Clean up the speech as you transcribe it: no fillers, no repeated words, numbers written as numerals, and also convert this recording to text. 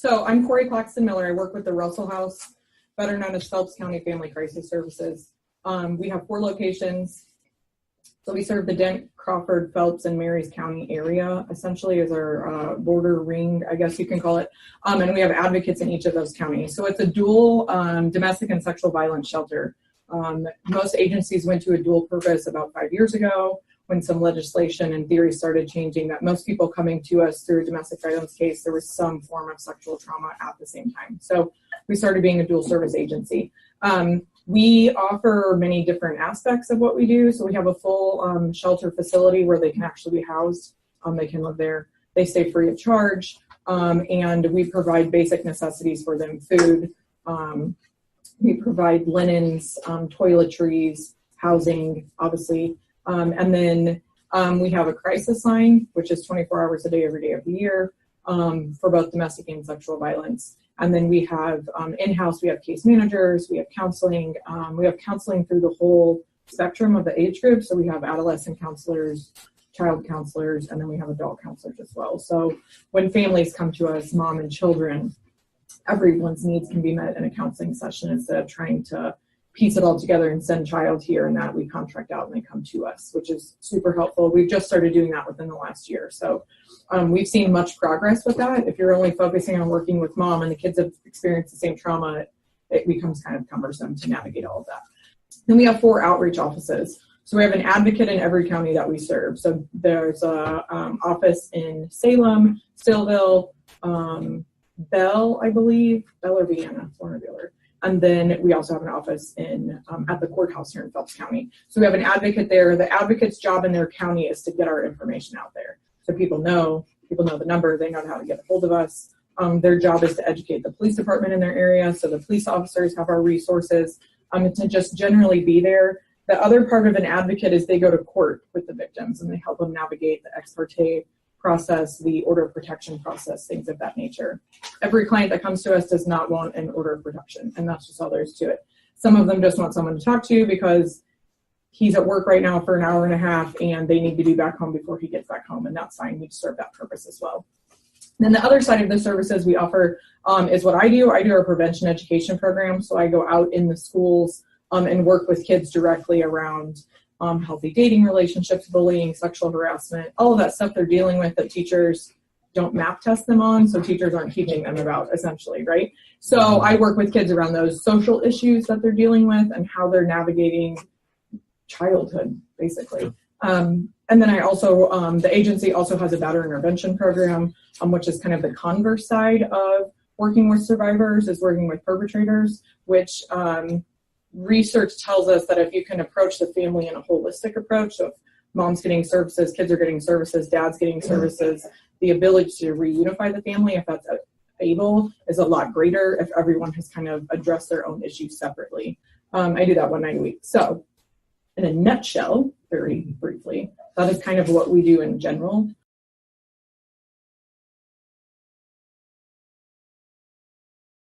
So I'm Koree Claxton-Miller. I work with the Russell House, better known as Phelps County Family Crisis Services. We have 4 locations. So we serve the Dent, Crawford, Phelps, and Marys County area, essentially as our border ring, I guess you can call it. And we have advocates in each of those counties. So it's a dual domestic and sexual violence shelter. Most agencies went to a dual purpose about 5 years ago when some legislation and theory started changing, that most people coming to us through a domestic violence case, there was some form of sexual trauma at the same time. So we started being a dual service agency. We offer many different aspects of what we do. So we have a full shelter facility where they can actually be housed. They can live there. They stay free of charge. And we provide basic necessities for them, food. We provide linens, toiletries, housing, obviously. And then we have a crisis line, which is 24 hours a day, every day of the year, for both domestic and sexual violence. And then we have in-house, we have case managers, we have counseling through the whole spectrum of the age group. So we have adolescent counselors, child counselors, and then we have adult counselors as well. So when families come to us, mom and children, everyone's needs can be met in a counseling session instead of trying to piece it all together and send child here and that. We contract out and they come to us, which is super helpful. We've just started doing that within the last year. So we've seen much progress with that. If you're only focusing on working with mom and the kids have experienced the same trauma, it becomes kind of cumbersome to navigate all of that. Then we have 4 outreach offices. So we have an advocate in every county that we serve. So there's a office in Salem, Stillville, Bell, I believe, Bell or Vienna, one or the other. And then we also have an office in at the courthouse here in Phelps County. So we have an advocate there. The advocate's job in their county is to get our information out there. So people know the number, they know how to get a hold of us. Their job is to educate the police department in their area. So the police officers have our resources to just generally be there. The other part of an advocate is they go to court with the victims and they help them navigate the ex parte process, the order of protection process, things of that nature. Every client that comes to us does not want an order of protection, and that's just all there is to it. Some of them just want someone to talk to because he's at work right now for an hour and a half and they need to be back home before he gets back home, and that's fine. We serve that purpose as well. Then the other side of the services we offer is what I do. I do our prevention education program, so I go out in the schools and work with kids directly around healthy dating relationships, bullying, sexual harassment, all of that stuff they're dealing with that teachers don't map test them on, so teachers aren't teaching them about, essentially, right? So I work with kids around those social issues that they're dealing with and how they're navigating childhood, basically. And then I also, the agency also has a batterer intervention program, which is kind of the converse side of working with survivors, is working with perpetrators, which research tells us that if you can approach the family in a holistic approach, so if mom's getting services, kids are getting services, dad's getting services, the ability to reunify the family, if that's able, is a lot greater if everyone has kind of addressed their own issues separately. I do that 1 night a week. So in a nutshell, very briefly, that is kind of what we do in general.